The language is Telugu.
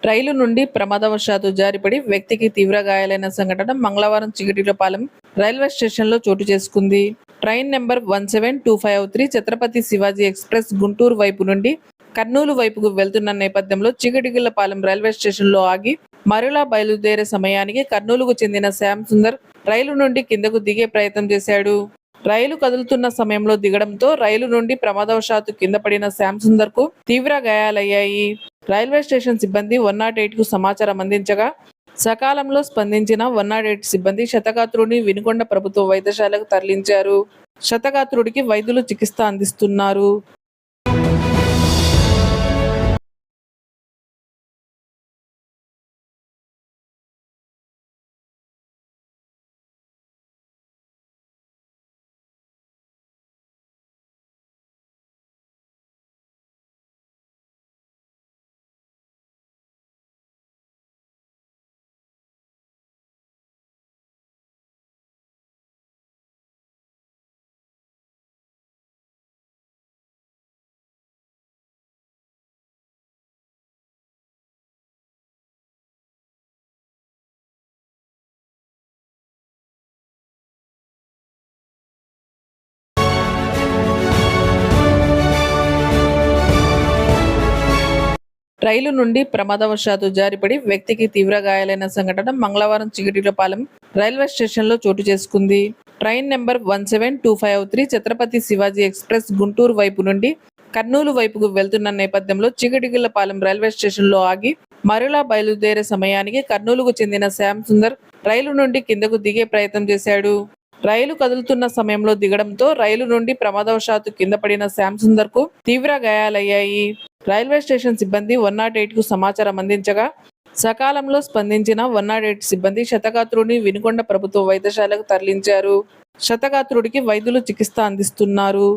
రైలు నుండి ప్రమాదవశాత్తు జారిపడి వ్యక్తికి తీవ్ర గాయాలైన సంఘటన మంగళవారం చిగిటిలపాలెం రైల్వే స్టేషన్లో చోటు చేసుకుంది. Train number 172503 Chhatrapati Shivaji express Guntur వైపు నుండి కర్నూలు వైపుకు వెళ్తున్న నేపథ్యంలో చిగిటిగిళ్లపాలెం రైల్వే స్టేషన్లో ఆగి మరలా బయలుదేరే సమయానికి కర్నూలుకు చెందిన శ్యామ్ సుందర్ రైలు నుండి కిందకు దిగే ప్రయత్నం చేశాడు. రైలు కదులుతున్న సమయంలో దిగడంతో రైలు నుండి ప్రమాదవశాత్తు కింద పడిన శ్యామ్ సుందర్ కు తీవ్ర గాయాలయ్యాయి. రైల్వే స్టేషన్ సిబ్బంది 108 కు సమాచారం అందించగా సకాలంలో స్పందించిన 108 సిబ్బంది క్షతగాత్రుడిని వినుకొండ ప్రభుత్వ వైద్యశాలకు తరలించారు. క్షతగాత్రుడికి వైద్యులు చికిత్స అందిస్తున్నారు. రైలు నుండి ప్రమాదవశాత్తు జారిపడి వ్యక్తికి తీవ్ర గాయాలైన సంఘటన మంగళవారం చిగిటిలపాలెం రైల్వే స్టేషన్లో చోటు చేసుకుంది. Train number 172503 Chhatrapati Shivaji express Guntur వైపు నుండి కర్నూలు వైపుకు వెళ్తున్న నేపథ్యంలో చిగిటిగిళ్లపాలెం రైల్వే స్టేషన్లో ఆగి మరలా బయలుదేరే సమయానికి కర్నూలుకు చెందిన శ్యామ్ సుందర్ రైలు నుండి కిందకు దిగే ప్రయత్నం చేశాడు. రైలు కదులుతున్న సమయంలో దిగడంతో రైలు నుండి ప్రమాదవశాత్తు కింద పడిన శ్యామ్ సుందర్ కు తీవ్ర గాయాలయ్యాయి. రైల్వే స్టేషన్ సిబ్బంది 108 కు సమాచారం అందించగా సకాలంలో స్పందించిన 108 సిబ్బంది క్షతగాత్రుడిని వినుకొండ ప్రభుత్వ వైద్యశాలకు తరలించారు. క్షతగాత్రుడికి వైద్యులు చికిత్స అందిస్తున్నారు.